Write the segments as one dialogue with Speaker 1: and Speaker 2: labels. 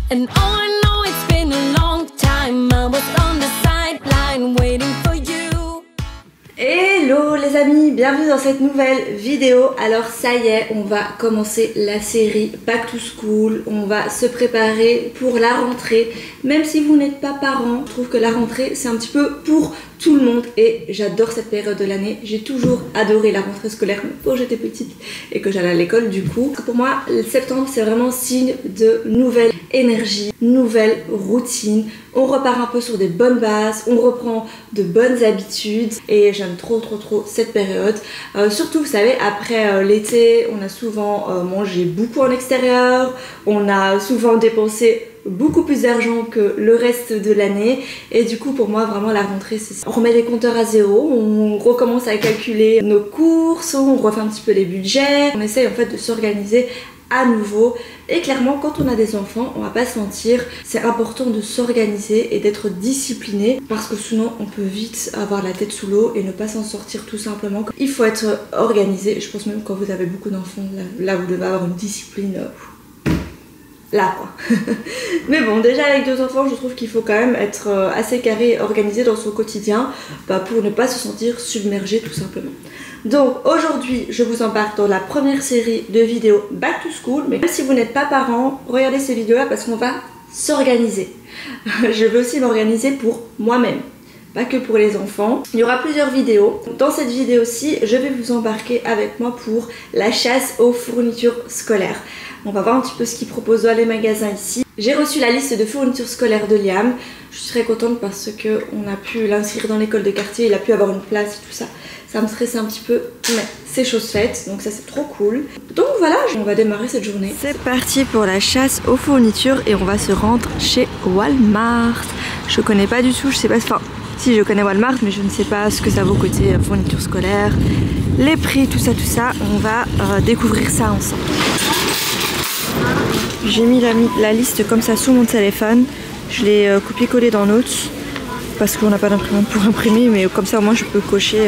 Speaker 1: And oh, I know it's been a long time. I was on the sideline waiting for you.
Speaker 2: Hello les amis, bienvenue dans cette nouvelle vidéo. Alors ça y est, on va commencer la série Back to School. On va se préparer pour la rentrée. Même si vous n'êtes pas parents, je trouve que la rentrée c'est un petit peu pour tout le monde et j'adore cette période de l'année. J'ai toujours adoré la rentrée scolaire quand j'étais petite et que j'allais à l'école du coup. Pour moi, septembre c'est vraiment signe de nouvelle énergie, nouvelle routine. On repart un peu sur des bonnes bases, on reprend de bonnes habitudes et j'aime trop cette période. Surtout vous savez, après l'été, on a souvent mangé beaucoup en extérieur, on a souvent dépensé beaucoup plus d'argent que le reste de l'année et du coup pour moi vraiment la rentrée c'est ça. On remet les compteurs à zéro, on recommence à calculer nos courses, on refait un petit peu les budgets, on essaye en fait de s'organiser à nouveau et clairement quand on a des enfants, on va pas se mentir, c'est important de s'organiser et d'être discipliné parce que sinon on peut vite avoir la tête sous l'eau et ne pas s'en sortir tout simplement. Il faut être organisé, je pense même quand vous avez beaucoup d'enfants, là vous devez avoir une discipline là quoi. Mais bon, déjà avec 2 enfants, je trouve qu'il faut quand même être assez carré et organisé dans son quotidien pour ne pas se sentir submergé tout simplement. Donc aujourd'hui, je vous embarque dans la première série de vidéos Back to School. Mais même si vous n'êtes pas parents, regardez ces vidéos là parce qu'on va s'organiser. Je veux aussi m'organiser pour moi-même, pas que pour les enfants. Il y aura plusieurs vidéos. Dans cette vidéo-ci, je vais vous embarquer avec moi pour la chasse aux fournitures scolaires. On va voir un petit peu ce qu'ils proposent dans les magasins ici. J'ai reçu la liste de fournitures scolaires de Liam. Je suis très contente parce qu'on a pu l'inscrire dans l'école de quartier. Il a pu avoir une place et tout ça. Ça me stressait un petit peu, mais c'est chose faite. Donc ça c'est trop cool. Donc voilà, on va démarrer cette journée. C'est parti pour la chasse aux fournitures et on va se rendre chez Walmart. Je connais pas du tout, je sais pas... Enfin, si je connais Walmart, mais je ne sais pas ce que ça vaut côté fournitures scolaires. Les prix, tout ça. On va découvrir ça ensemble. J'ai mis la liste comme ça sous mon téléphone. Je l'ai copié-collé dans Notes parce qu'on n'a pas d'imprimante pour imprimer, mais comme ça au moins je peux cocher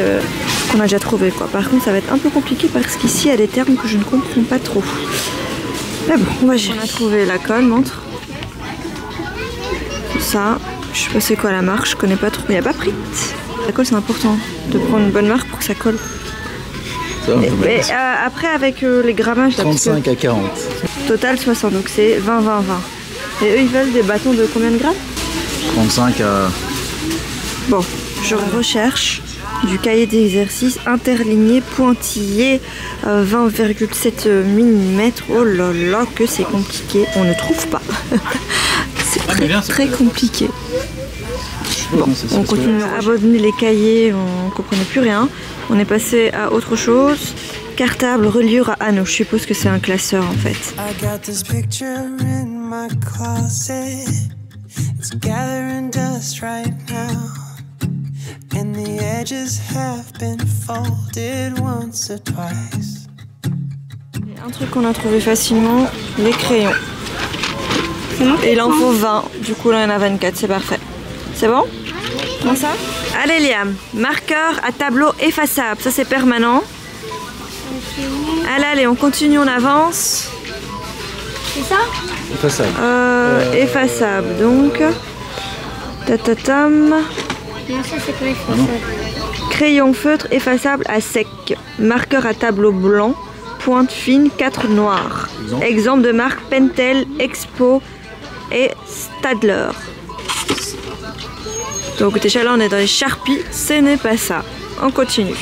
Speaker 2: qu'on a déjà trouvé quoi. Par contre ça va être un peu compliqué parce qu'ici il y a des termes que je ne comprends pas trop. Mais bon, on va gérer. On a trouvé la colle, montre. Ça, je sais pas c'est quoi la marque, je connais pas trop, mais il n'y a pas pris. La colle c'est important de prendre une bonne marque pour que ça colle. Mais après avec les grammages
Speaker 3: 35 à 40.
Speaker 2: Total 60, donc c'est 20. Et eux ils veulent des bâtons de combien de grammes?
Speaker 3: 35 à...
Speaker 2: Bon, je recherche du cahier d'exercice interligné pointillé 20,7 mm. Oh là là que c'est compliqué, on ne trouve pas. C'est très compliqué. Bon, on continue à abandonner les cahiers, on comprenait plus rien. On est passé à autre chose. Cartable, reliure à anneaux. Je suppose que c'est un classeur en fait. Un truc qu'on a trouvé facilement, les crayons. Et il en faut 20. Du coup là il y en a 24, c'est parfait. C'est bon? Prends ça. Allez Liam, marqueur à tableau effaçable. Ça c'est permanent. Allez, on continue, on avance.
Speaker 4: C'est ça?
Speaker 3: Effaçable.
Speaker 2: Effaçable, donc. Tatatam.
Speaker 4: Non, ça c'est pas effaçable.
Speaker 2: Crayon feutre effaçable à sec. Marqueur à tableau blanc. Pointe fine, 4 noirs. Exemple de marque Pentel, Expo et Stadler. Donc déjà là on est dans les Sharpies, ce n'est pas ça. On continue.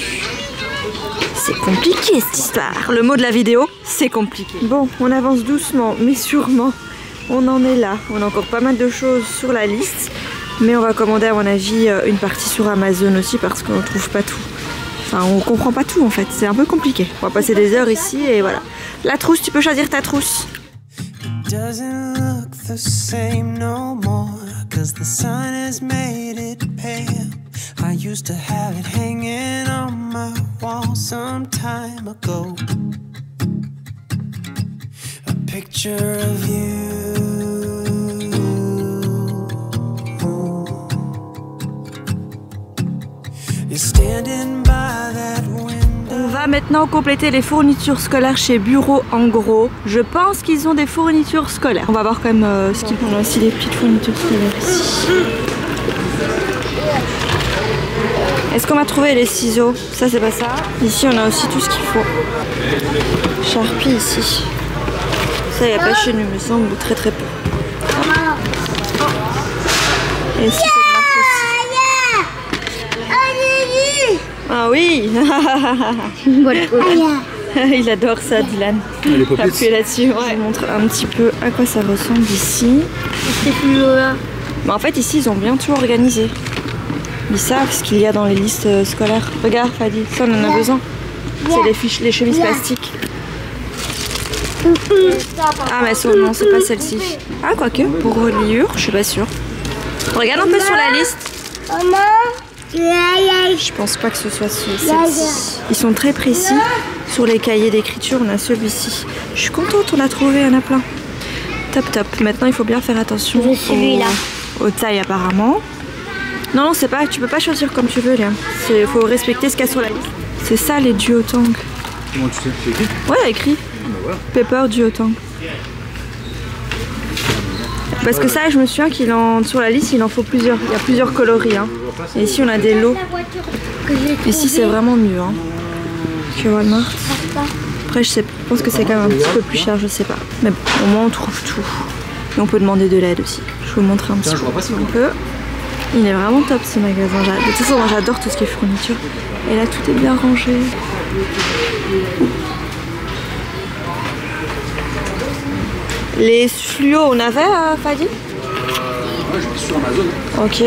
Speaker 2: C'est compliqué cette histoire. Le mot de la vidéo, c'est compliqué. Bon, on avance doucement, mais sûrement. On en est là. On a encore pas mal de choses sur la liste. Mais on va commander à mon avis une partie sur Amazon aussi parce qu'on ne trouve pas tout. Enfin, on comprend pas tout en fait. C'est un peu compliqué. On va passer des heures ici et voilà. La trousse, tu peux choisir ta trousse.
Speaker 5: I used to have it hanging on my wall some time ago. A picture of you. You're standing by that window.
Speaker 2: On va va maintenant compléter les fournitures scolaires chez Bureau en gros. Je pense qu'ils ont des fournitures scolaires. On va voir quand même ce qu'ils font. On a aussi des petites fournitures scolaires ici. Est-ce qu'on va trouver les ciseaux? Ça c'est pas ça. Ici on a aussi tout ce qu'il faut. Sharpie ici. Ça il n'y a pas chez nous, il me semble, ou très peu. Et ici cette marque aussi. Ah oui. Il adore ça, Dylan. Appuyer là-dessus. Ouais. Je vous montre un petit peu à quoi ça ressemble ici. Mais en fait ici ils ont bien tout organisé. Ils savent ce qu'il y a dans les listes scolaires. Regarde Fadi, ça on en a besoin. C'est les chemises plastiques. Ah mais non, c'est pas celle-ci. Ah quoique, pour reliure, je suis pas sûre. Regarde un peu sur la liste. Je pense pas que ce soit celle-ci. Ils sont très précis. Sur les cahiers d'écriture, on a celui-ci. Je suis contente, on a trouvé, il y en a plein. Top top. Maintenant il faut bien faire attention aux tailles apparemment. Non, c'est pas, tu peux pas choisir comme tu veux, Léa. Il faut respecter ce qu'il y a sur la liste. C'est ça les duotang.
Speaker 3: Comment tu sais? C'est écrit?
Speaker 2: Ouais, écrit.
Speaker 3: Voilà.
Speaker 2: Pepper duotang. Parce que ça, je me souviens sur la liste, il en faut plusieurs. Il y a plusieurs coloris. Hein. Et ici, on a des lots. Ici, c'est vraiment mieux. Hein, que Walmart. Après, je pense que c'est quand même un petit peu plus cher, je sais pas. Mais bon, au moins, on trouve tout. Et on peut demander de l'aide aussi. Je vais vous montrer un petit peu. Il est vraiment top ce magasin. De toute façon, moi j'adore tout ce qui est fourniture. Et là, tout est bien rangé. Les fluos, on avait, Fadi?
Speaker 3: Ouais, je suis sur Amazon.
Speaker 2: Ok.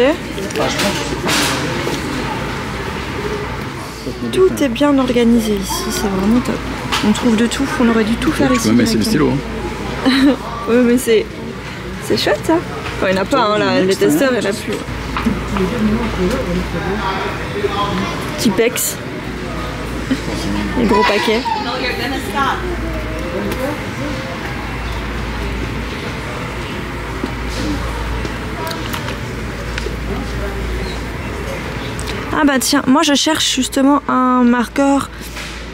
Speaker 2: Tout est bien organisé ici, c'est vraiment top. On trouve de tout, on aurait dû tout faire ici.
Speaker 3: Ouais, mais c'est le stylo. Hein.
Speaker 2: Oui, mais c'est chouette ça. Bon, il n'y en a pas, hein, là, les testeurs, il n'y en a plus. Tipex. Les gros paquets. Ah bah tiens, moi je cherche justement un marqueur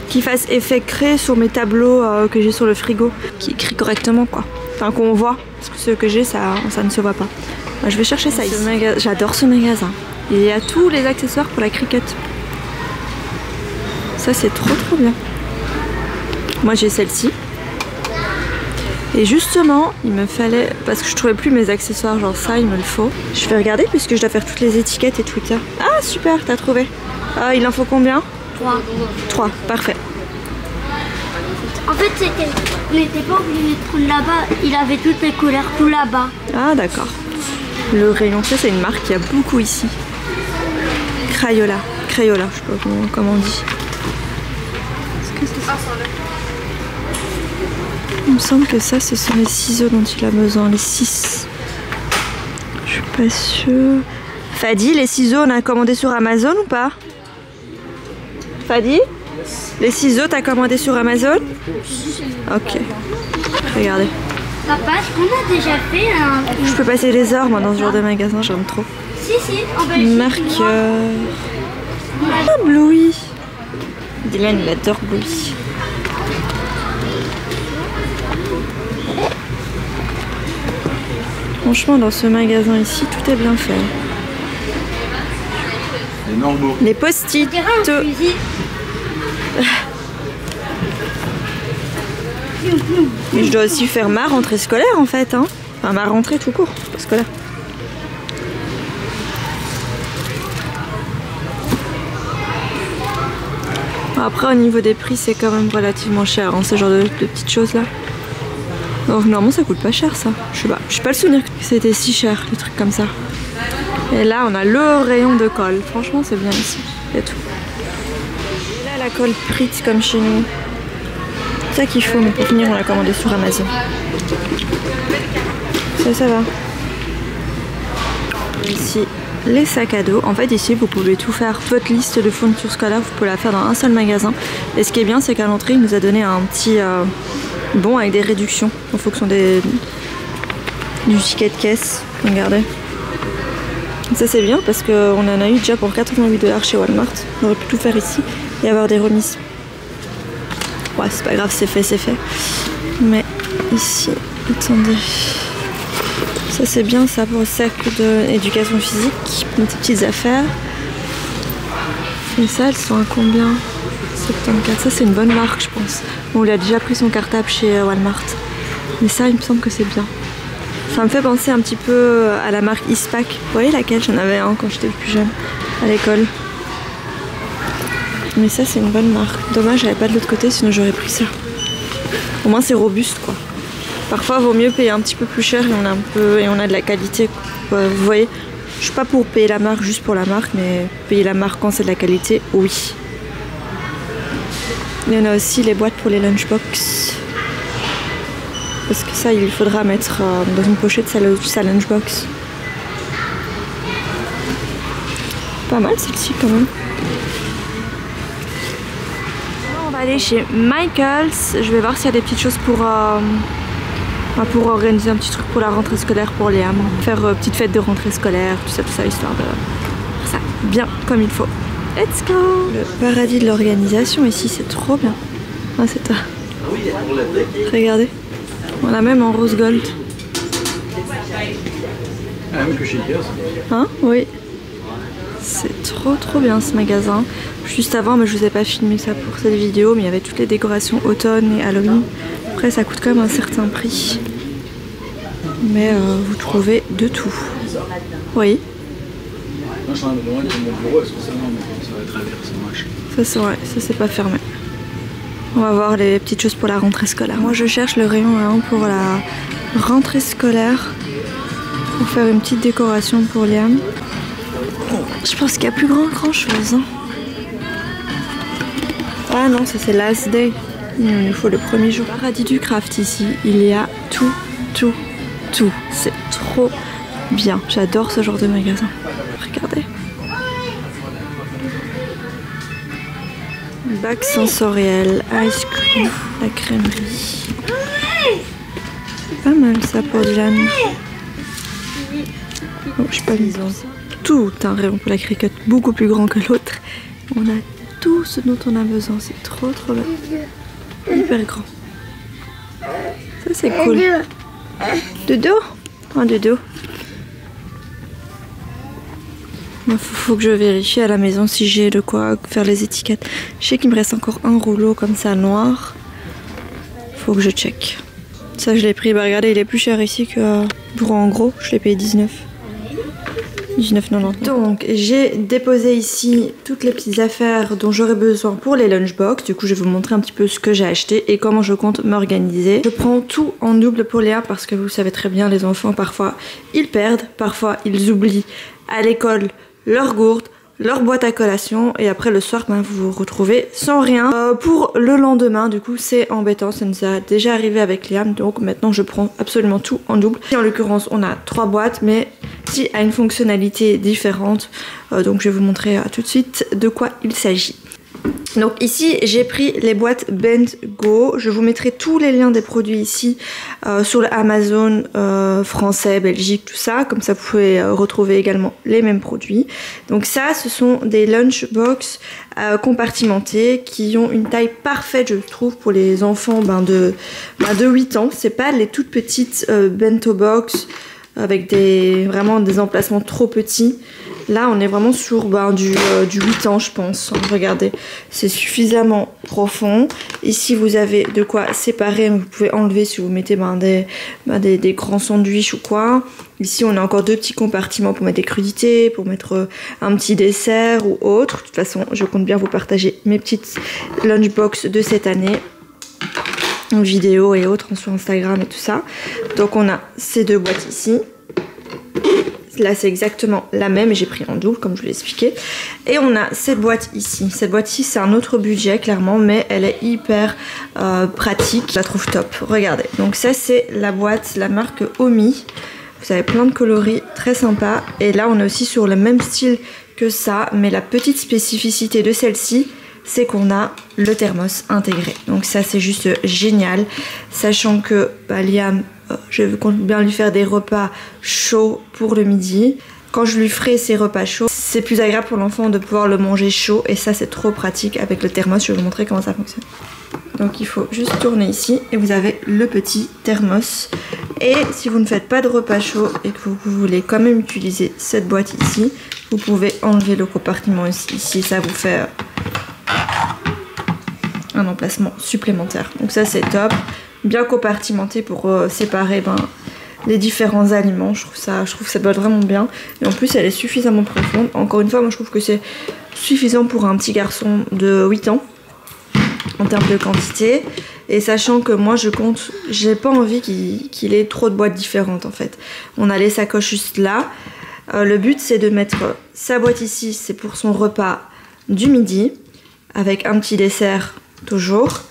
Speaker 2: qui fasse effet craie sur mes tableaux que j'ai sur le frigo, qui écrit correctement quoi. Enfin qu'on voit, parce que ceux que j'ai ça ne se voit pas. Je vais chercher ça ici. J'adore ce magasin. Il y a tous les accessoires pour la cricket. Ça c'est trop bien. Moi j'ai celle-ci. Et justement, il me fallait, parce que je trouvais plus mes accessoires, genre ça, il me le faut. Je vais regarder puisque je dois faire toutes les étiquettes et tout ça. Ah super, t'as trouvé. Ah, il en faut combien? 3, parfait.
Speaker 4: En fait, on n'était pas obligé de prendre là-bas, il avait toutes les couleurs tout là-bas.
Speaker 2: Ah d'accord. Le rayon, ça c'est une marque qu'il y a beaucoup ici. Crayola, je sais pas comment on dit. Est-ce que c'est ça? Il me semble que ça, ce sont les ciseaux dont il a besoin, les 6. Je suis pas sûre. Fadi, les ciseaux, on a commandé sur Amazon ou pas? Fadi? Les ciseaux, t'as commandé sur Amazon? Ok. Regardez.
Speaker 4: Papa, est-ce qu'on a déjà fait un...
Speaker 2: Je peux passer les heures, moi, dans ce genre de magasin, j'aime trop.
Speaker 4: Si, en Belgique.
Speaker 2: Marqueur. Ah, Bluey. Dylan, il adore Bluey. Franchement, dans ce magasin ici, tout est bien fait.
Speaker 3: Les normaux.
Speaker 2: Les post-it. Mais je dois aussi faire ma rentrée scolaire en fait. Hein. Enfin, ma rentrée tout court, pas scolaire. Après, au niveau des prix, c'est quand même relativement cher. Hein, ce genre de petites choses là. Donc normalement ça coûte pas cher ça. Je sais pas. Je sais pas le souvenir que c'était si cher, les trucs comme ça. Et là on a le rayon de colle. Franchement c'est bien ici. Il y a tout. Et là la colle Prit comme chez nous. C'est ça qu'il faut, mais pour finir on l'a commandé sur Amazon. Ça va. Ici les sacs à dos. En fait ici vous pouvez tout faire. Votre liste de fournitures scolaires vous pouvez la faire dans un seul magasin. Et ce qui est bien c'est qu'à l'entrée il nous a donné un petit bon avec des réductions en fonction du ticket de caisse. Regardez. Ça c'est bien parce qu'on en a eu déjà pour 88 $ chez Walmart. On aurait pu tout faire ici et avoir des remises. Ouais, c'est pas grave, c'est fait, c'est fait. Mais ici, attendez. Ça c'est bien ça pour le sac d'éducation physique, des petites affaires. Et ça, elles sont à combien? 74. Ça c'est une bonne marque je pense. Bon, il a déjà pris son cartable chez Walmart. Mais ça, il me semble que c'est bien. Ça me fait penser un petit peu à la marque Eastpak. Vous voyez laquelle? J'en avais un quand j'étais plus jeune, à l'école. Mais ça c'est une bonne marque. Dommage, j'avais pas de l'autre côté, sinon j'aurais pris ça. Au moins c'est robuste quoi. Parfois vaut mieux payer un petit peu plus cher et on a de la qualité. Vous voyez, je suis pas pour payer la marque juste pour la marque, mais payer la marque quand c'est de la qualité, oui. Il y en a aussi les boîtes pour les lunchbox. Parce que ça, il faudra mettre dans une pochette sa lunchbox. Pas mal celle-ci quand même. On va aller chez Michaels. Je vais voir s'il y a des petites choses pour organiser un petit truc pour la rentrée scolaire pour Liam. Faire petite fête de rentrée scolaire, tout ça, histoire de faire ça bien comme il faut. Let's go! Le paradis de l'organisation ici, c'est trop bien. Ah, c'est toi. Regardez. On l'a même en rose gold.
Speaker 3: Ah, même que chez Ikea, ça.
Speaker 2: Hein? Oui. C'est trop bien ce magasin. Juste avant, mais je vous ai pas filmé ça pour cette vidéo, mais il y avait toutes les décorations automne et Halloween. Après, ça coûte quand même un certain prix. Mais vous trouvez de tout. Oui.
Speaker 3: Moi, je suis en train de me demander sur mon bureau, est-ce que ça va être ouvert, c'est moche.
Speaker 2: Ça c'est vrai, ça c'est pas fermé. On va voir les petites choses pour la rentrée scolaire. Moi je cherche le rayon 1 pour la rentrée scolaire. Pour faire une petite décoration pour Liam. Je pense qu'il y a plus grand chose. Hein. Ah non, ça c'est last day. Il nous faut le premier jour. Paradis du craft ici. Il y a tout. C'est trop bien. J'adore ce genre de magasin. Regardez. Bac sensoriel, ice cream, la crèmerie. Pas mal ça pour Diane. Oh, je suis pas mise en ça. Tout un rayon pour la cricket, beaucoup plus grand que l'autre. On a tout ce dont on a besoin, c'est trop bien. Hyper grand. Ça c'est cool. Dodo? Un dodo. Il faut que je vérifie à la maison si j'ai de quoi faire les étiquettes. Je sais qu'il me reste encore un rouleau comme ça noir. Faut que je check. Ça je l'ai pris, bah regardez il est plus cher ici que pour en gros. Je l'ai payé 19,90. Donc j'ai déposé ici toutes les petites affaires dont j'aurai besoin pour les lunchbox. Du coup je vais vous montrer un petit peu ce que j'ai acheté et comment je compte m'organiser. Je prends tout en double pour Léa parce que vous savez très bien les enfants parfois ils perdent, parfois ils oublient à l'école leur gourde, leur boîte à collation et après le soir ben, vous vous retrouvez sans rien pour le lendemain. Du coup c'est embêtant, ça nous a déjà arrivé avec Liam, donc maintenant je prends absolument tout en double. En l'occurrence on a 3 boîtes mais qui a une fonctionnalité différente, donc je vais vous montrer tout de suite de quoi il s'agit. Donc ici j'ai pris les boîtes Bend Go, je vous mettrai tous les liens des produits ici sur le Amazon français, Belgique, tout ça, comme ça vous pouvez retrouver également les mêmes produits. Donc ça ce sont des lunchbox compartimentés qui ont une taille parfaite je trouve pour les enfants de 8 ans, c'est pas les toutes petites bento box avec vraiment des emplacements trop petits. Là on est vraiment sur du 8 ans je pense. Regardez, c'est suffisamment profond. Ici vous avez de quoi séparer, vous pouvez enlever si vous mettez des grands sandwichs ou quoi. Ici on a encore 2 petits compartiments pour mettre des crudités, pour mettre un petit dessert ou autre. De toute façon je compte bien vous partager mes petites lunchbox de cette année. Vidéos et autres sur Instagram et tout ça. Donc on a ces 2 boîtes ici. Là c'est exactement la même et j'ai pris en double comme je vous l'ai expliqué. Et on a cette boîte ici. Cette boîte ici c'est un autre budget clairement, mais elle est hyper pratique. Je la trouve top. Regardez. Donc ça c'est la boîte, la marque Omi. Vous avez plein de coloris très sympa. Et là on est aussi sur le même style que ça, mais la petite spécificité de celle-ci c'est qu'on a le thermos intégré. Donc ça c'est juste génial. Sachant que Liam, je compte bien lui faire des repas chauds pour le midi. quand je lui ferai ses repas chauds, c'est plus agréable pour l'enfant de pouvoir le manger chaud et ça c'est trop pratique avec le thermos. Je vais vous montrer comment ça fonctionne. Donc il faut juste tourner ici et vous avez le petit thermos. Et si vous ne faites pas de repas chaud et que vous voulez quand même utiliser cette boîte ici, vous pouvez enlever le compartiment ici, ça vous fait un emplacement supplémentaire. Donc ça c'est top, bien compartimenté pour séparer les différents aliments. Je trouve que ça doit être vraiment bien. Et en plus elle est suffisamment profonde. Encore une fois, moi je trouve que c'est suffisant pour un petit garçon de 8 ans en termes de quantité. Et sachant que moi j'ai pas envie qu'il ait trop de boîtes différentes en fait. On a les sacoches juste là. Le but c'est de mettre sa boîte ici, c'est pour son repas du midi, avec un petit dessert toujours,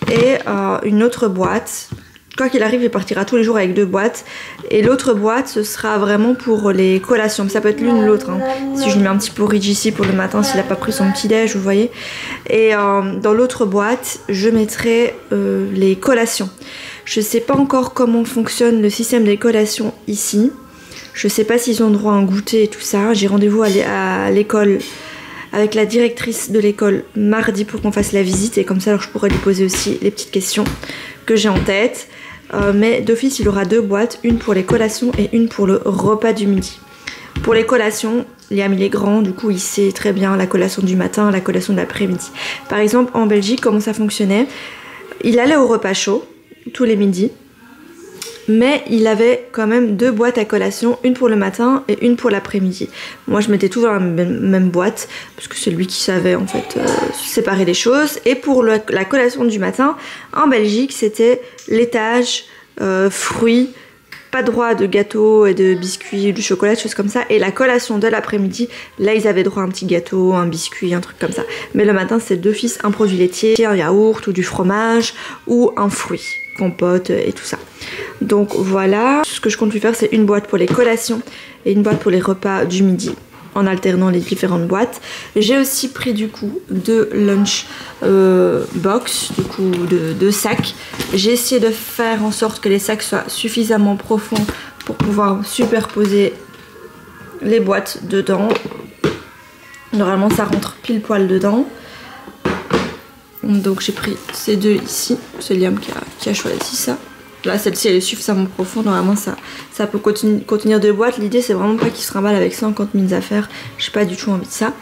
Speaker 2: et une autre boîte. Quoi qu'il arrive, il partira tous les jours avec 2 boîtes. Et l'autre boîte, ce sera vraiment pour les collations. Ça peut être l'une ou l'autre. Hein. Si je lui mets un petit porridge ici pour le matin, s'il n'a pas pris son petit déj, vous voyez. Et dans l'autre boîte, je mettrai les collations. Je sais pas encore comment fonctionne le système des collations ici. Je sais pas s'ils ont droit à un goûter et tout ça. J'ai rendez-vous à l'école avec la directrice de l'école mardi pour qu'on fasse la visite. Et comme ça, alors, je pourrais lui poser aussi les petites questions que j'ai en tête. Mais d'office il aura 2 boîtes, une pour les collations et une pour le repas du midi. Pour les collations, Liam il est grand, du coup il sait très bien la collation du matin, la collation de l'après-midi. Par exemple en Belgique, comment ça fonctionnait, il allait au repas chaud tous les midis, mais il avait quand même 2 boîtes à collation, une pour le matin et une pour l'après-midi. Moi je mettais tout dans la même boîte parce que c'est lui qui savait en fait séparer les choses. Et pour la collation du matin en Belgique, c'était laitage, fruits, pas droit de gâteau et de biscuits, du chocolat, des choses comme ça. Et la collation de l'après-midi, là ils avaient droit à un petit gâteau, un biscuit, un truc comme ça. Mais le matin c'est d'office un produit laitier, un yaourt ou du fromage ou un fruit, compote et tout ça. Donc voilà, ce que je compte lui faire c'est une boîte pour les collations et une boîte pour les repas du midi, en alternant les différentes boîtes. J'ai aussi pris du coup 2 lunch box, du coup 2 sacs. J'ai essayé de faire en sorte que les sacs soient suffisamment profonds pour pouvoir superposer les boîtes dedans. Normalement ça rentre pile poil dedans. Donc j'ai pris ces 2 ici, c'est Liam qui a choisi ça. Là celle-ci elle est suffisamment profonde, normalement ça peut contenir 2 boîtes. L'idée c'est vraiment pas qu'il se remballe avec 50 000 affaires, j'ai pas du tout envie de ça.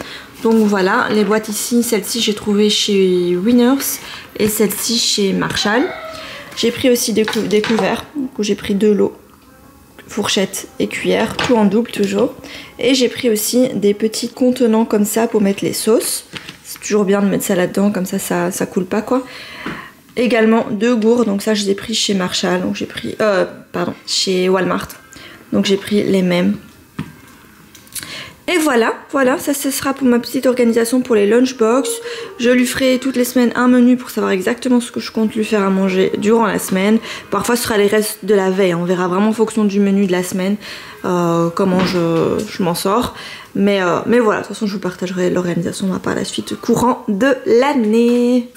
Speaker 2: Donc voilà, les boîtes ici, celle-ci j'ai trouvé chez Winners et celle-ci chez Marshall. J'ai pris aussi des couverts, du coup j'ai pris 2 lots, fourchette et cuillère, tout en double toujours. Et j'ai pris aussi des petits contenants comme ça pour mettre les sauces. C'est toujours bien de mettre ça là-dedans, comme ça coule pas quoi. Également 2 gourdes, donc ça je les ai pris chez Marshall, donc j'ai pris, chez Walmart, donc j'ai pris les mêmes. Et voilà, ça ce sera pour ma petite organisation pour les lunchbox. Je lui ferai toutes les semaines un menu pour savoir exactement ce que je compte lui faire à manger durant la semaine. Parfois ce sera les restes de la veille, on verra vraiment en fonction du menu de la semaine comment je m'en sors. Mais voilà, de toute façon je vous partagerai l'organisation par la suite courant de l'année.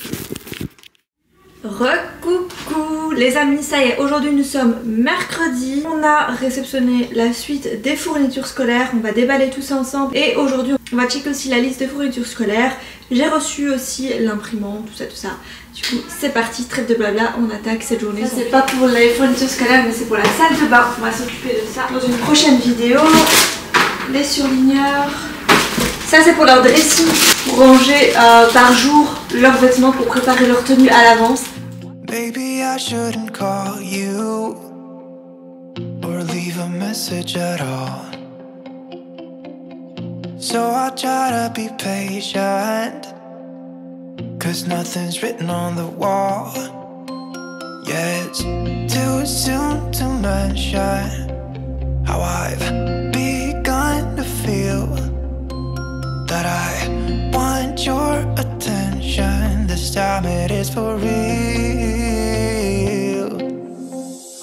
Speaker 2: Recoucou les amis, ça y est, aujourd'hui nous sommes mercredi. On a réceptionné la suite des fournitures scolaires, on va déballer tout ça ensemble. Et aujourd'hui on va checker aussi la liste des fournitures scolaires. J'ai reçu aussi l'imprimante, tout ça. Du coup c'est parti, trêve de blabla, on attaque cette journée. Ça c'est pas pour les fournitures scolaires mais c'est pour la salle de bain. On va s'occuper de ça dans une prochaine vidéo. Les surligneurs. Ça c'est pour leur dressing, pour ranger par jour leurs vêtements pour préparer leur tenue à l'avance.
Speaker 5: Maybe I shouldn't call you or leave a message at all. So I try to be patient, 'cause nothing's written on the wall. Yeah, it's too soon to mention how I've begun to feel that I want your attention. This time it is for real.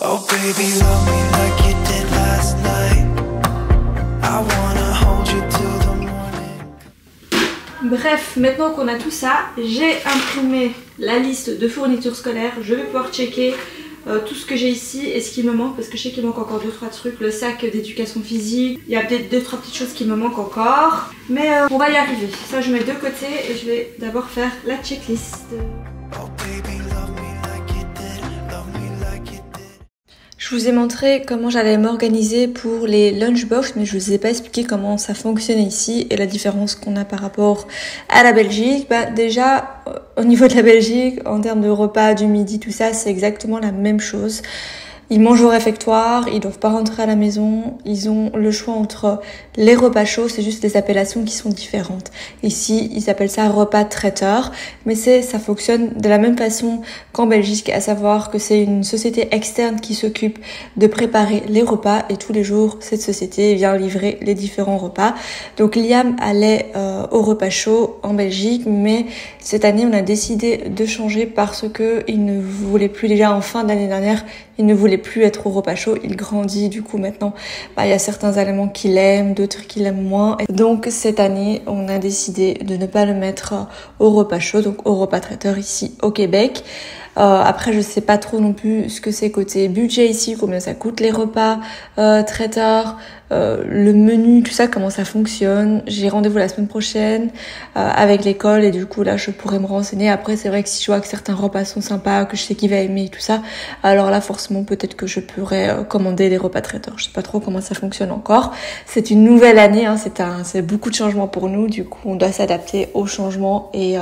Speaker 5: Oh baby, love me like you did last night. I wanna hold you till the morning.
Speaker 2: Bref, maintenant qu'on a tout ça, j'ai imprimé la liste de fournitures scolaires. Je vais pouvoir checker tout ce que j'ai ici et ce qui me manque, parce que je sais qu'il manque encore 2-3 trucs, le sac d'éducation physique, il y a peut-être 2-3 petites choses qui me manquent encore, mais on va y arriver. Ça je mets de côté et je vais d'abord faire la checklist. Je vous ai montré comment j'allais m'organiser pour les lunchbox, mais je vous ai pas expliqué comment ça fonctionne ici et la différence qu'on a par rapport à la Belgique. Bah, déjà, au niveau de la Belgique, en termes de repas du midi, tout ça, c'est exactement la même chose. Ils mangent au réfectoire, ils doivent pas rentrer à la maison, ils ont le choix entre les repas chauds, c'est juste des appellations qui sont différentes. Ici, ils appellent ça repas traiteur, mais ça fonctionne de la même façon qu'en Belgique, à savoir que c'est une société externe qui s'occupe de préparer les repas et tous les jours, cette société vient livrer les différents repas. Donc Liam allait au repas chaud en Belgique, mais cette année, on a décidé de changer parce que il ne voulait plus, déjà en fin d'année dernière, il ne voulait plus être au repas chaud, il grandit, du coup maintenant il y a certains aliments qu'il aime, d'autres qu'il aime moins. Et donc cette année on a décidé de ne pas le mettre au repas chaud, donc au repas traiteur ici au Québec. Après je sais pas trop non plus ce que c'est côté budget ici, combien ça coûte les repas traiteurs, le menu, tout ça, comment ça fonctionne. J'ai rendez-vous la semaine prochaine avec l'école et du coup là je pourrais me renseigner. Après c'est vrai que si je vois que certains repas sont sympas, que je sais qu'il va aimer tout ça, alors là forcément peut-être que je pourrais commander les repas traiteurs. Je sais pas trop comment ça fonctionne encore. C'est une nouvelle année, hein, c'est beaucoup de changements pour nous, du coup on doit s'adapter aux changements et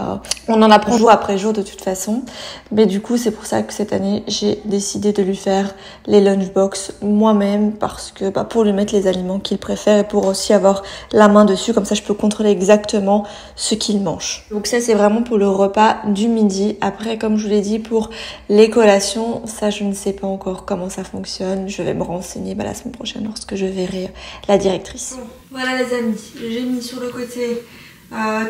Speaker 2: on en apprend jour après jour de toute façon. Mais du coup c'est pour ça que cette année j'ai décidé de lui faire les lunchbox moi-même parce que pour lui mettre les aliments qu'il préfère et pour aussi avoir la main dessus, comme ça je peux contrôler exactement ce qu'il mange. Donc ça c'est vraiment pour le repas du midi. Après comme je vous l'ai dit, pour les collations, ça je ne sais pas encore comment ça fonctionne, je vais me renseigner la semaine prochaine lorsque je verrai la directrice. Bon, voilà les amis, j'ai mis sur le côté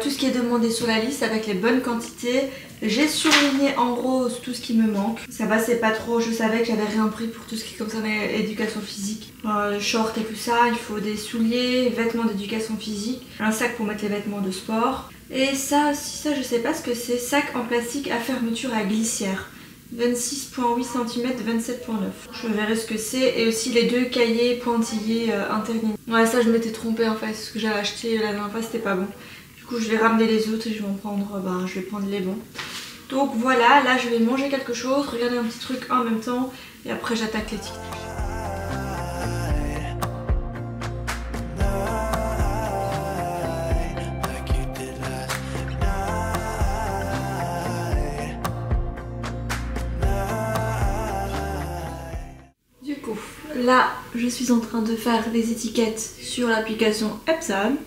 Speaker 2: tout ce qui est demandé sur la liste avec les bonnes quantités. J'ai surligné en rose tout ce qui me manque. Ça va, c'est pas trop. Je savais que j'avais rien pris pour tout ce qui concerne l'éducation physique. Short et tout ça. Il faut des souliers, vêtements d'éducation physique, un sac pour mettre les vêtements de sport. Et ça aussi, ça je sais pas ce que c'est. Sac en plastique à fermeture à glissière. 26,8 cm, 27,9. Je verrai ce que c'est. Et aussi les 2 cahiers pointillés interlignés. Ouais, ça je m'étais trompée en fait. Ce que j'avais acheté la dernière fois, c'était pas bon. Du coup je vais ramener les autres et je vais en prendre, je vais prendre les bons. Donc voilà, là je vais manger quelque chose, regarder un petit truc en même temps et après j'attaque les TikTok. Du coup, là je suis en train de faire les étiquettes sur l'application Epson.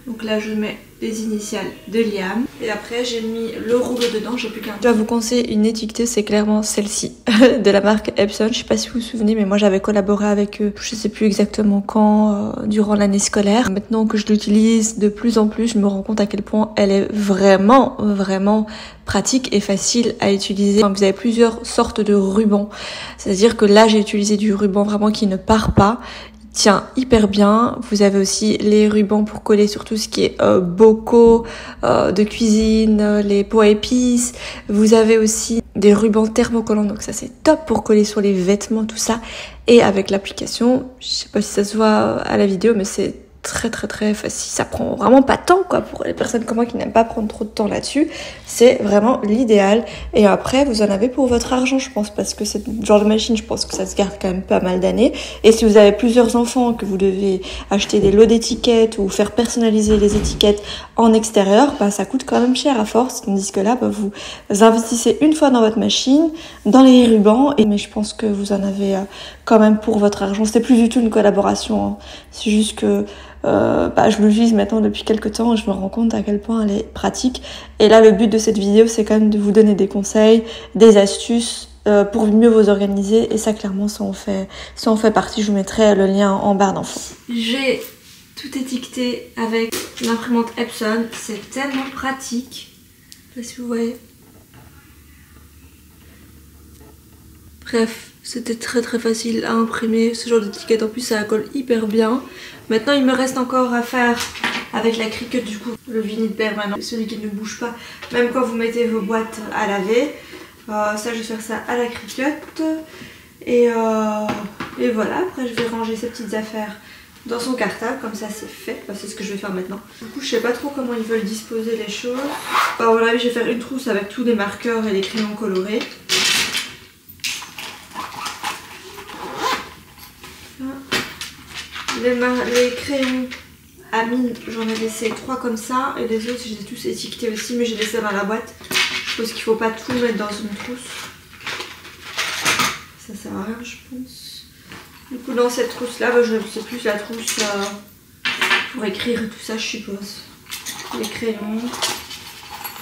Speaker 2: Donc là je mets les initiales de Liam et après j'ai mis le rouleau dedans, j'ai plus qu'un. Je dois vous conseiller une étiqueteuse, c'est clairement celle-ci de la marque Epson. Je sais pas si vous vous souvenez, mais moi j'avais collaboré avec eux, je sais plus exactement quand, durant l'année scolaire. Maintenant que je l'utilise de plus en plus, je me rends compte à quel point elle est vraiment pratique et facile à utiliser. Vous avez plusieurs sortes de rubans, c'est-à-dire que là j'ai utilisé du ruban vraiment qui ne part pas, tient hyper bien. Vous avez aussi les rubans pour coller sur tout ce qui est bocaux de cuisine, les pots à épices. Vous avez aussi des rubans thermocollants, donc ça c'est top pour coller sur les vêtements, tout ça. Et avec l'application, je sais pas si ça se voit à la vidéo, mais c'est très facile. Ça prend vraiment pas de temps, quoi, pour les personnes comme moi qui n'aiment pas prendre trop de temps là-dessus. C'est vraiment l'idéal. Et après, vous en avez pour votre argent, je pense, parce que ce genre de machine, je pense que ça se garde quand même pas mal d'années. Et si vous avez plusieurs enfants, que vous devez acheter des lots d'étiquettes ou faire personnaliser les étiquettes en extérieur, ça coûte quand même cher à force. Tandis que là, vous investissez une fois dans votre machine, dans les rubans, mais je pense que vous en avez quand même pour votre argent. C'était plus du tout une collaboration, hein. C'est juste que je l'utilise maintenant depuis quelques temps et je me rends compte à quel point elle est pratique. Et là, le but de cette vidéo, c'est quand même de vous donner des conseils, des astuces pour mieux vous organiser. Et ça, clairement, ça en fait partie. Je vous mettrai le lien en barre d'infos. J'ai tout étiqueté avec l'imprimante Epson. C'est tellement pratique. Je sais pas si vous voyez. Bref, c'était très facile à imprimer ce genre d'étiquette. En plus, ça colle hyper bien. Maintenant, il me reste encore à faire avec la Cricut, du coup, le vinyle permanent, celui qui ne bouge pas, même quand vous mettez vos boîtes à laver. Ça, je vais faire ça à la Cricut. Et voilà, après je vais ranger ces petites affaires dans son cartable, comme ça c'est fait, c'est ce que je vais faire maintenant. Du coup je sais pas trop comment ils veulent disposer les choses. À mon avis je vais faire une trousse avec tous les marqueurs et les crayons colorés. Les crayons à mine, j'en ai laissé 3 comme ça, et les autres je les ai tous étiquetés aussi, mais j'ai laissé dans la boîte. Je pense qu'il faut pas tout mettre dans une trousse. Ça sert à rien je pense. Du coup dans cette trousse là, c'est plus la trousse pour écrire et tout ça je suppose. Les crayons.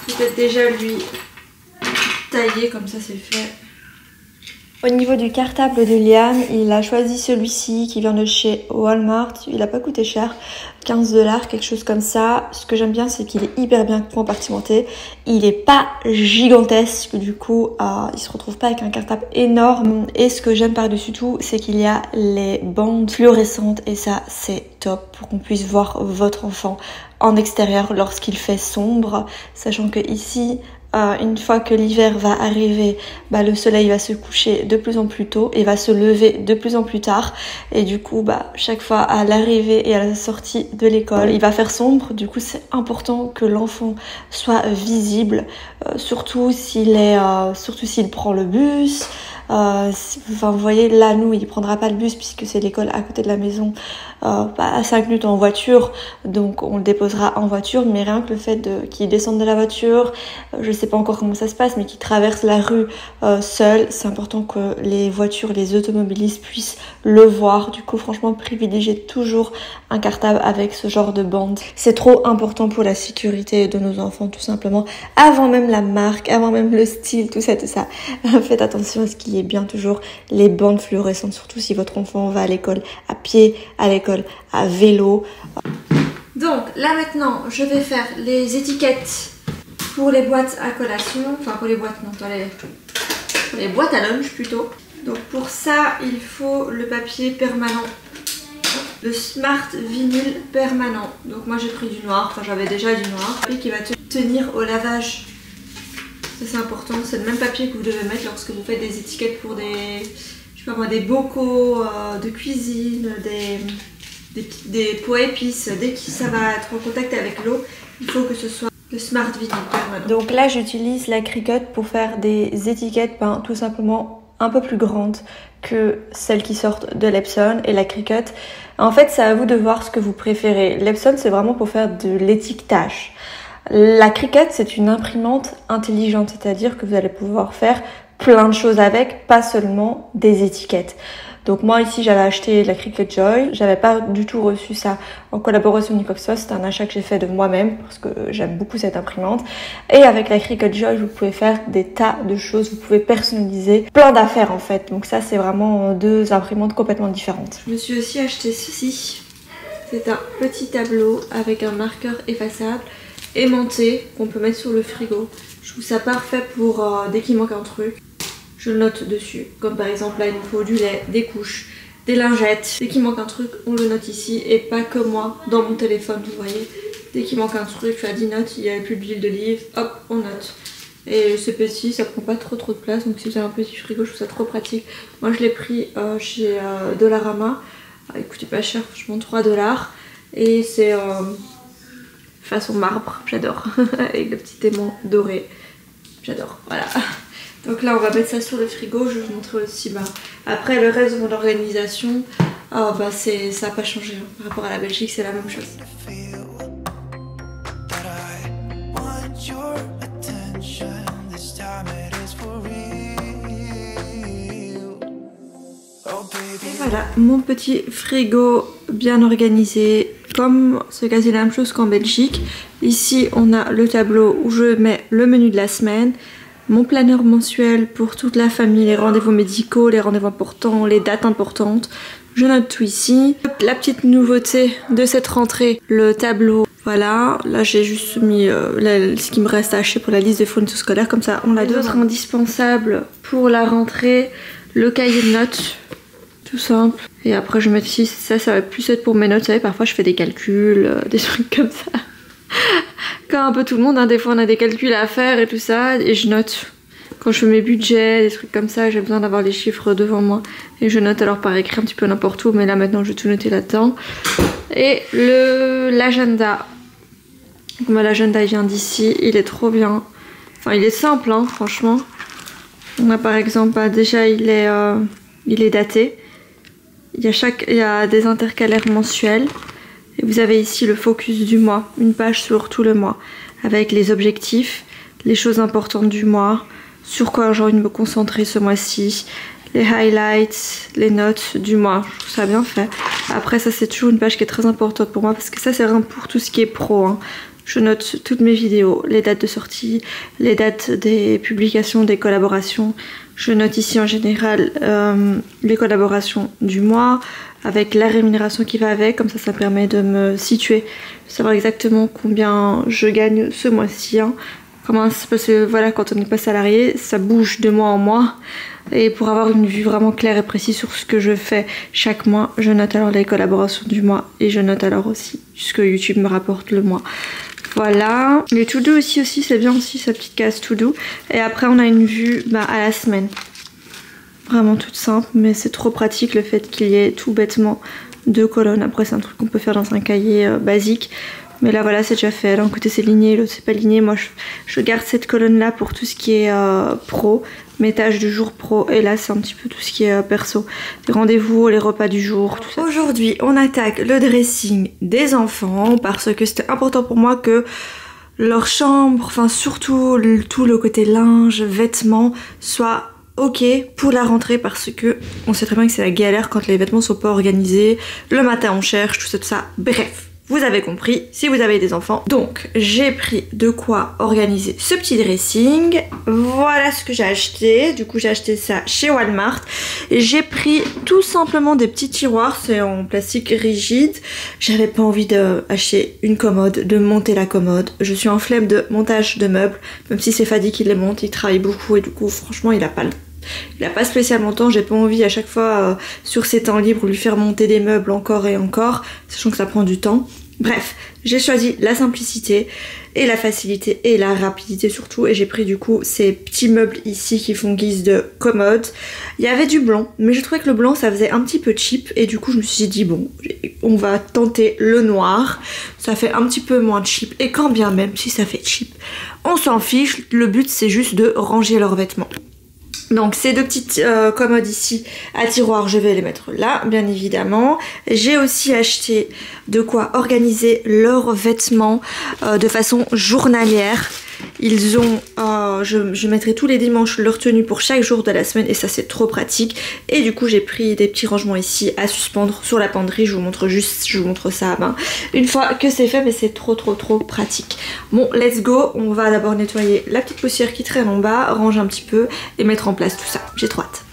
Speaker 2: Peut-être déjà lui tailler, comme ça c'est fait. Au niveau du cartable de Liam, il a choisi celui-ci qui vient de chez Walmart. Il n'a pas coûté cher, 15 $, quelque chose comme ça. Ce que j'aime bien, c'est qu'il est hyper bien compartimenté. Il n'est pas gigantesque, du coup, il se retrouve pas avec un cartable énorme. Et ce que j'aime par-dessus tout, c'est qu'il y a les bandes fluorescentes et ça, c'est top pour qu'on puisse voir votre enfant en extérieur lorsqu'il fait sombre, sachant que ici, une fois que l'hiver va arriver, le soleil va se coucher de plus en plus tôt et va se lever de plus en plus tard, et du coup chaque fois à l'arrivée et à la sortie de l'école il va faire sombre. Du coup c'est important que l'enfant soit visible, surtout s'il prend le bus. Vous voyez là, nous il prendra pas le bus puisque c'est l'école à côté de la maison, à 5 minutes en voiture, donc on le déposera en voiture, mais rien que le fait qu'il descende de la voiture, je sais pas encore comment ça se passe, mais qu'il traverse la rue seul, c'est important que les voitures, les automobilistes puissent le voir. Du coup franchement privilégiez toujours un cartable avec ce genre de bande, c'est trop important pour la sécurité de nos enfants tout simplement, avant même la marque, avant même le style, tout ça. Faites attention à ce qu'il y ait bien toujours les bandes fluorescentes, surtout si votre enfant va à l'école à pied, à l'école à vélo. Donc là maintenant je vais faire les étiquettes pour les boîtes à collation, enfin pour les boîtes non, pour les boîtes à lunch plutôt. Donc pour ça il faut le papier permanent, le Smart Vinyl permanent. Donc moi j'ai pris du noir, enfin j'avais déjà du noir, et qui va tenir au lavage. C'est important, c'est le même papier que vous devez mettre lorsque vous faites des étiquettes pour des bocaux de cuisine, des pots à épices. Dès que ça va être en contact avec l'eau, il faut que ce soit le Smart Vinyl permanent. Donc là j'utilise la Cricut pour faire des étiquettes tout simplement un peu plus grandes que celles qui sortent de l'Epson, et la Cricut, en fait c'est à vous de voir ce que vous préférez. L'Epson c'est vraiment pour faire de l'étiquetage. La Cricut c'est une imprimante intelligente, c'est-à-dire que vous allez pouvoir faire plein de choses avec, pas seulement des étiquettes. Donc moi ici j'avais acheté la Cricut Joy, j'avais pas du tout reçu ça en collaboration ni quoi que ce soit, c'est un achat que j'ai fait de moi-même parce que j'aime beaucoup cette imprimante. Et avec la Cricut Joy vous pouvez faire des tas de choses, vous pouvez personnaliser plein d'affaires en fait. Donc ça c'est vraiment deux imprimantes complètement différentes. Je me suis aussi acheté ceci, c'est un petit tableau avec un marqueur effaçable aimanté qu'on peut mettre sur le frigo. Je trouve ça parfait pour dès qu'il manque un truc. Je le note dessus, comme par exemple là il nous faut du lait, des couches, des lingettes. Dès qu'il manque un truc, on le note ici, et pas que moi, dans mon téléphone, vous voyez. Dès qu'il manque un truc, je fais 10 notes, il n'y a plus d'huile d'olive, hop, on note. Et c'est petit, ça prend pas trop de place, donc si vous avez un petit frigo, je trouve ça trop pratique. Moi je l'ai pris chez Dollarama, il coûtait pas cher, franchement 3 $, et c'est façon marbre, j'adore, avec le petit aimant doré, j'adore, voilà. Donc là on va mettre ça sur le frigo, je vais vous montrer aussi après le reste de mon organisation, ça n'a pas changé hein. Par rapport à la Belgique c'est la même chose. Et voilà mon petit frigo bien organisé, comme c'est quasi la même chose qu'en Belgique. Ici on a le tableau où je mets le menu de la semaine, mon planeur mensuel pour toute la famille, les rendez-vous médicaux, les rendez-vous importants, les dates importantes. Je note tout ici. La petite nouveauté de cette rentrée, le tableau. Voilà, là j'ai juste mis ce qui me reste à acheter pour la liste de fournitures scolaires, comme ça on a d'autres indispensables pour la rentrée. Le cahier de notes, tout simple. Et après je vais mettre ici, ça va plus être pour mes notes. Vous savez, parfois je fais des calculs, des trucs comme ça. Comme un peu tout le monde, hein, des fois on a des calculs à faire et tout ça, et je note. quand je fais mes budgets, des trucs comme ça, j'ai besoin d'avoir les chiffres devant moi. Et je note alors par écrit un petit peu n'importe où, mais là maintenant je vais tout noter là-dedans. Et l'agenda. Moi l'agenda il vient d'ici, il est trop bien. Enfin il est simple hein, franchement. On a par exemple, déjà il est daté. Il y a des intercalaires mensuels. Et vous avez ici le focus du mois, une page sur tout le mois, avec les objectifs, les choses importantes du mois, sur quoi j'ai envie de me concentrer ce mois-ci, les highlights, les notes du mois. Je trouve ça bien fait. Après ça c'est toujours une page qui est très importante pour moi parce que ça c'est vraiment pour tout ce qui est pro. Hein. Je note toutes mes vidéos, les dates de sortie, les dates des publications, des collaborations. Je note ici en général les collaborations du mois avec la rémunération qui va avec, comme ça permet de me situer, de savoir exactement combien je gagne ce mois-ci. Hein. Parce que voilà, quand on n'est pas salarié, ça bouge de mois en mois. Et pour avoir une vue vraiment claire et précise sur ce que je fais chaque mois, je note alors les collaborations du mois et je note alors aussi ce que YouTube me rapporte le mois. Voilà, les to-do aussi c'est bien aussi sa petite case to-do. Et après on a une vue à la semaine. Vraiment toute simple, mais c'est trop pratique le fait qu'il y ait tout bêtement 2 colonnes. Après c'est un truc qu'on peut faire dans un cahier basique. Mais là voilà c'est déjà fait, d'un côté c'est ligné, l'autre c'est pas ligné. Moi je garde cette colonne là pour tout ce qui est pro, mes tâches du jour pro. Et là c'est un petit peu tout ce qui est perso, les rendez-vous, les repas du jour, tout ça. Aujourd'hui on attaque le dressing des enfants parce que c'était important pour moi que leur chambre, enfin surtout tout le côté linge, vêtements, soit ok pour la rentrée parce que on sait très bien que c'est la galère quand les vêtements sont pas organisés. Le matin on cherche, tout ça. Bref. Vous avez compris si vous avez des enfants. Donc j'ai pris de quoi organiser ce petit dressing. Voilà ce que j'ai acheté. Du coup j'ai acheté ça chez Walmart. J'ai pris tout simplement des petits tiroirs. C'est en plastique rigide. J'avais pas envie d'acheter une commode, de monter la commode. Je suis en flemme de montage de meubles. Même si c'est Fadi qui les monte, il travaille beaucoup et du coup franchement il a pas spécialement le temps, j'ai pas envie à chaque fois sur ses temps libres lui faire monter des meubles encore et encore, sachant que ça prend du temps. Bref, j'ai choisi la simplicité et la facilité et la rapidité surtout, et j'ai pris du coup ces petits meubles ici qui font guise de commode. Il y avait du blanc, mais je trouvais que le blanc ça faisait un petit peu cheap et du coup je me suis dit bon, on va tenter le noir, ça fait un petit peu moins cheap et quand bien même si ça fait cheap, on s'en fiche, le but c'est juste de ranger leurs vêtements. Donc ces 2 petites commodes ici à tiroir, je vais les mettre là, bien évidemment. J'ai aussi acheté de quoi organiser leurs vêtements de façon journalière. Ils ont, je mettrai tous les dimanches leur tenue pour chaque jour de la semaine et ça c'est trop pratique. Et du coup j'ai pris des petits rangements ici à suspendre sur la penderie, je vous montre ça à main. Une fois que c'est fait, mais c'est trop pratique. Bon, let's go, on va d'abord nettoyer la petite poussière qui traîne en bas, ranger un petit peu et mettre en place tout ça. J'ai trop hâte.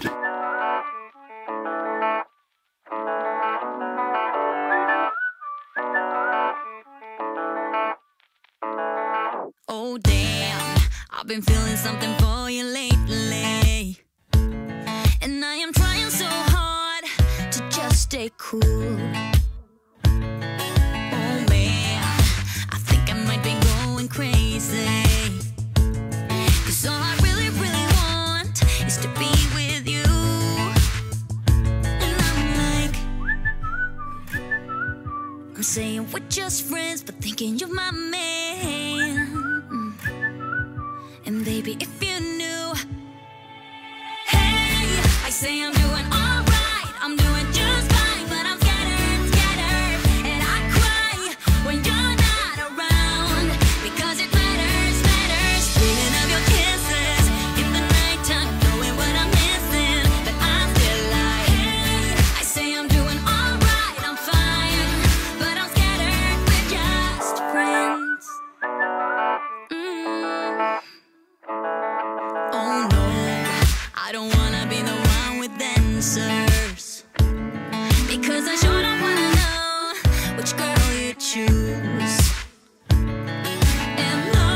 Speaker 1: Oh damn, I've been feeling something for you lately, and I am trying so hard to just stay cool. Oh man, I think I might be going crazy, 'cause all I really want is to be with you. And I'm like, I'm saying we're just friends, but thinking you're my man. And baby, if you knew, hey, I say I'm doing alright, I'm doing just fine, but I'm scattered, and I cry when you're not around, because it matters, dreaming of your kisses in the nighttime, knowing what I'm missing, but I'm still like, hey, I say I'm doing alright, I'm fine, but I'm scattered, we're just friends. Oh no, I don't wanna be the one with answers, because I sure don't wanna know which girl you choose. And no,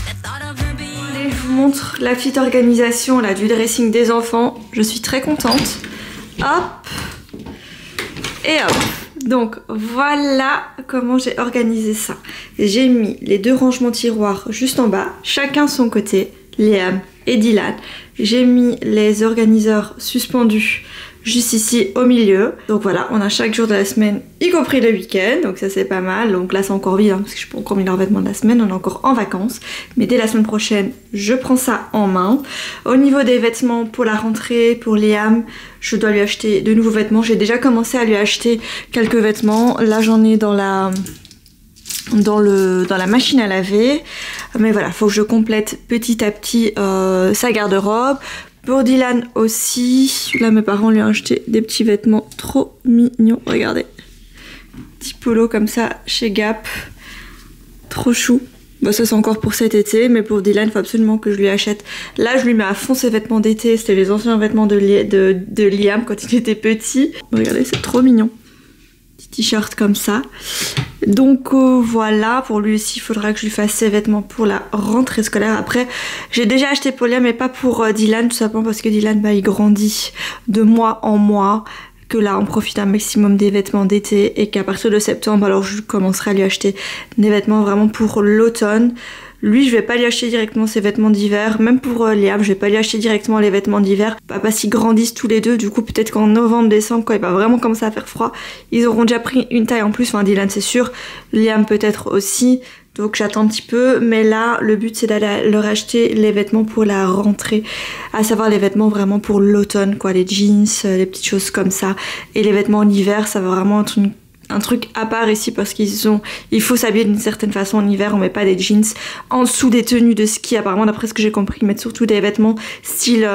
Speaker 1: the thought of her being...
Speaker 2: Allez, je vous montre la petite organisation là du dressing des enfants. Je suis très contente. Hop et hop. Donc voilà comment j'ai organisé ça. J'ai mis les 2 rangements tiroirs juste en bas, chacun son côté. Liam et Dylan. J'ai mis les organiseurs suspendus juste ici au milieu. Donc voilà, on a chaque jour de la semaine, y compris le week-end, donc ça c'est pas mal. Donc là c'est encore vide, hein, parce que je n'ai pas encore mis leurs vêtements de la semaine, on est encore en vacances. Mais dès la semaine prochaine, je prends ça en main. Au niveau des vêtements pour la rentrée, pour Liam, je dois lui acheter de nouveaux vêtements. J'ai déjà commencé à lui acheter quelques vêtements. Là j'en ai dans la machine à laver. Mais voilà, faut que je complète petit à petit sa garde-robe. Pour Dylan aussi, là mes parents lui ont acheté des petits vêtements trop mignons, regardez. Petit polo comme ça chez Gap, trop chou. Bah ça c'est encore pour cet été, mais pour Dylan il faut absolument que je lui achète. Là je lui mets à fond ses vêtements d'été, c'était les anciens vêtements de Liam quand il était petit. Regardez, c'est trop mignon. T-shirt comme ça. Donc voilà, pour lui aussi il faudra que je lui fasse ses vêtements pour la rentrée scolaire. Après j'ai déjà acheté pour Liam mais pas pour Dylan, tout simplement parce que Dylan il grandit de mois en mois, que là on profite un maximum des vêtements d'été et qu'à partir de septembre alors je commencerai à lui acheter des vêtements vraiment pour l'automne. Lui, je vais pas lui acheter directement ses vêtements d'hiver. Même pour Liam, je vais pas lui acheter directement les vêtements d'hiver. Parce qu'ils grandissent tous les deux. Du coup, peut-être qu'en novembre, décembre, quand il va vraiment commencer à faire froid, ils auront déjà pris une taille en plus. Enfin, Dylan, c'est sûr. Liam, peut-être aussi. Donc, j'attends un petit peu. Mais là, le but, c'est d'aller leur acheter les vêtements pour la rentrée. À savoir les vêtements vraiment pour l'automne, quoi. Les jeans, les petites choses comme ça. Et les vêtements en hiver, ça va vraiment être un truc à part ici parce il faut s'habiller d'une certaine façon en hiver, on met pas des jeans en dessous des tenues de ski, apparemment d'après ce que j'ai compris, ils mettent surtout des vêtements style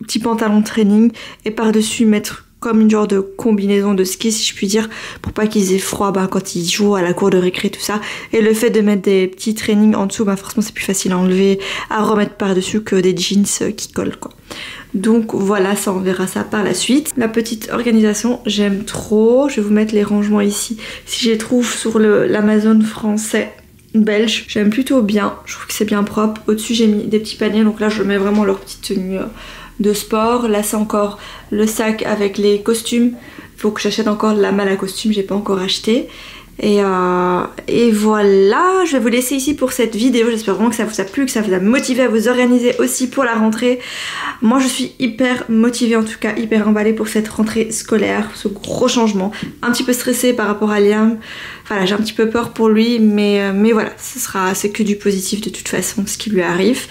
Speaker 2: petit pantalon de training et par-dessus mettre comme une genre de combinaison de ski si je puis dire, pour pas qu'ils aient froid quand ils jouent à la cour de récré tout ça. Et le fait de mettre des petits trainings en dessous, forcément c'est plus facile à enlever, à remettre par-dessus que des jeans qui collent quoi. Donc voilà, ça on verra ça par la suite. La petite organisation, j'aime trop. Je vais vous mettre les rangements ici. Si je les trouve sur l'Amazon français, belge, j'aime plutôt bien. Je trouve que c'est bien propre. Au-dessus j'ai mis des petits paniers, donc là je mets vraiment leur petite tenue de sport. Là c'est encore le sac avec les costumes. Il faut que j'achète encore la malle à costume, j'ai pas encore acheté. Et voilà, je vais vous laisser ici pour cette vidéo. J'espère vraiment que ça vous a plu, que ça vous a motivé à vous organiser aussi pour la rentrée. Moi je suis hyper motivée, en tout cas hyper emballée pour cette rentrée scolaire, ce gros changement. Un petit peu stressée par rapport à Liam. Voilà, j'ai un petit peu peur pour lui, mais voilà, c'est que du positif de toute façon ce qui lui arrive,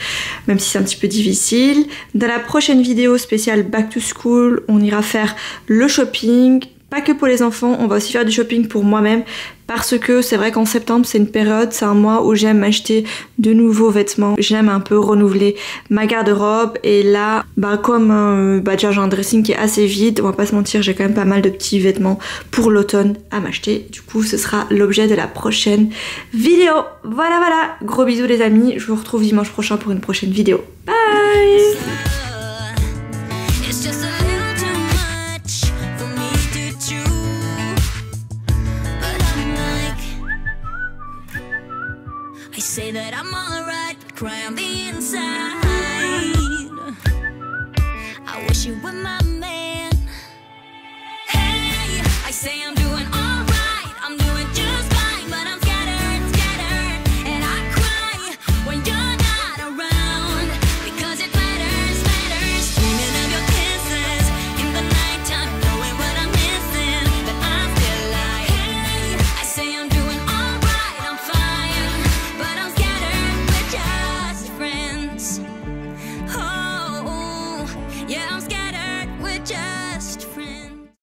Speaker 2: même si c'est un petit peu difficile. Dans la prochaine vidéo spéciale Back to School, on ira faire le shopping. Pas que pour les enfants, on va aussi faire du shopping pour moi-même parce que c'est vrai qu'en septembre c'est une période, c'est un mois où j'aime acheter de nouveaux vêtements, j'aime un peu renouveler ma garde-robe et là comme déjà j'ai un dressing qui est assez vide, on va pas se mentir, j'ai quand même pas mal de petits vêtements pour l'automne à m'acheter, du coup ce sera l'objet de la prochaine vidéo. Voilà, gros bisous les amis, je vous retrouve dimanche prochain pour une prochaine vidéo. Bye.
Speaker 1: It's just a little too much for me to chew, but I'm like, I say that I'm alright, but cry on the inside. I wish you were my man. Hey, I say I'm doing